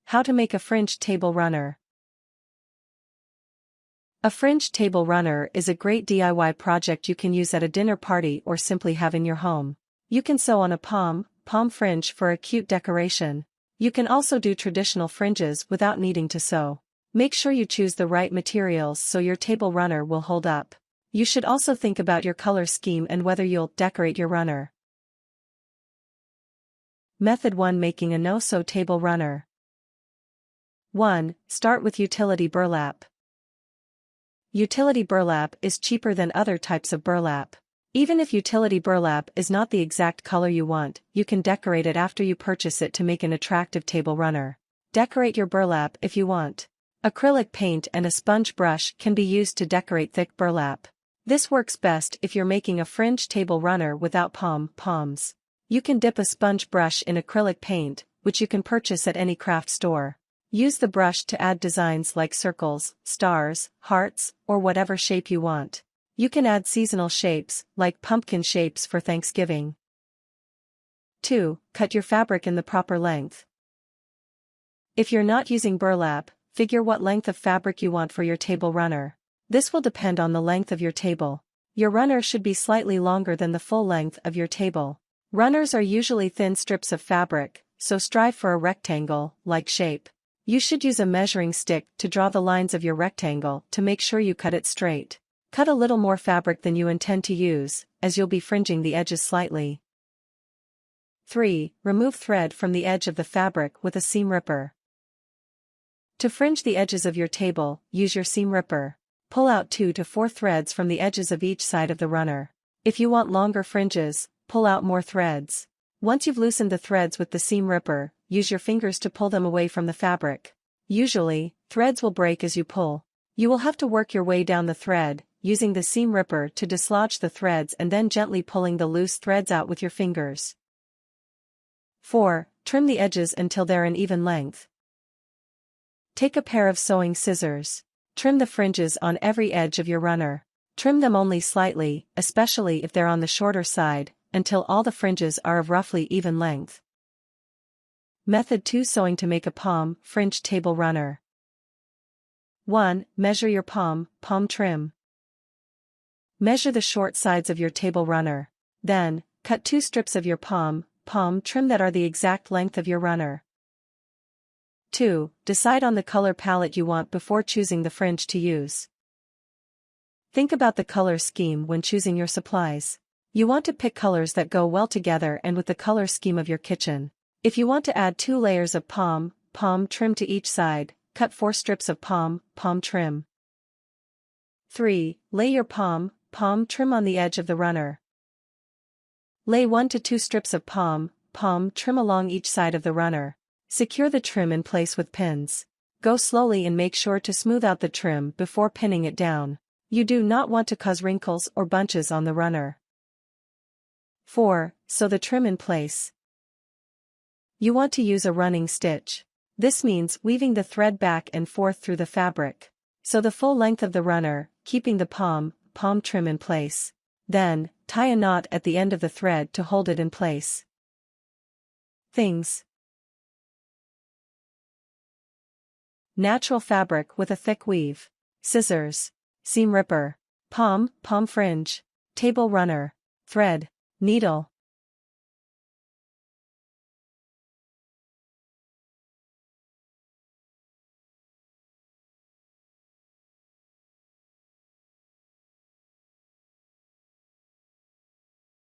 How to make a fringed table runner. A fringed table runner is a great DIY project you can use at a dinner party or simply have in your home. You can sew on a pom fringe for a cute decoration. You can also do traditional fringes without needing to sew. Make sure you choose the right materials so your table runner will hold up. You should also think about your color scheme and whether you'll decorate your runner. Method 1. Making a no-sew table runner. 1. Start with utility burlap. Utility burlap is cheaper than other types of burlap. Even if utility burlap is not the exact color you want, you can decorate it after you purchase it to make an attractive table runner. Decorate your burlap if you want. Acrylic paint and a sponge brush can be used to decorate thick burlap. This works best if you're making a fringe table runner without pom-poms. You can dip a sponge brush in acrylic paint, which you can purchase at any craft store. Use the brush to add designs like circles, stars, hearts, or whatever shape you want. You can add seasonal shapes, like pumpkin shapes for Thanksgiving. 2. Cut your fabric in the proper length. If you're not using burlap, figure what length of fabric you want for your table runner. This will depend on the length of your table. Your runner should be slightly longer than the full length of your table. Runners are usually thin strips of fabric, so strive for a rectangle-like shape. You should use a measuring stick to draw the lines of your rectangle to make sure you cut it straight. Cut a little more fabric than you intend to use, as you'll be fringing the edges slightly. 3. Remove thread from the edge of the fabric with a seam ripper. To fringe the edges of your table, use your seam ripper. Pull out 2 to 4 threads from the edges of each side of the runner. If you want longer fringes, pull out more threads. Once you've loosened the threads with the seam ripper, use your fingers to pull them away from the fabric. Usually, threads will break as you pull. You will have to work your way down the thread, using the seam ripper to dislodge the threads and then gently pulling the loose threads out with your fingers. 4. Trim the edges until they're an even length. Take a pair of sewing scissors. Trim the fringes on every edge of your runner. Trim them only slightly, especially if they're on the shorter side, until all the fringes are of roughly even length. Method 2. Sewing to make a pom-fringed table runner. 1. Measure your pom trim. Measure the short sides of your table runner. Then, cut 2 strips of your pom trim that are the exact length of your runner. 2. Decide on the color palette you want before choosing the fringe to use. Think about the color scheme when choosing your supplies. You want to pick colors that go well together and with the color scheme of your kitchen. If you want to add 2 layers of pom trim to each side, cut 4 strips of pom trim. 3. Lay your pom trim on the edge of the runner. Lay 1 to 2 strips of pom trim along each side of the runner. Secure the trim in place with pins. Go slowly and make sure to smooth out the trim before pinning it down. You do not want to cause wrinkles or bunches on the runner. 4. Sew the trim in place. You want to use a running stitch. This means weaving the thread back and forth through the fabric. Sew the full length of the runner, keeping the pom trim in place. Then, tie a knot at the end of the thread to hold it in place. Things. Natural fabric with a thick weave. Scissors. Seam ripper. Pom-fringe. Table runner. Thread. Needle.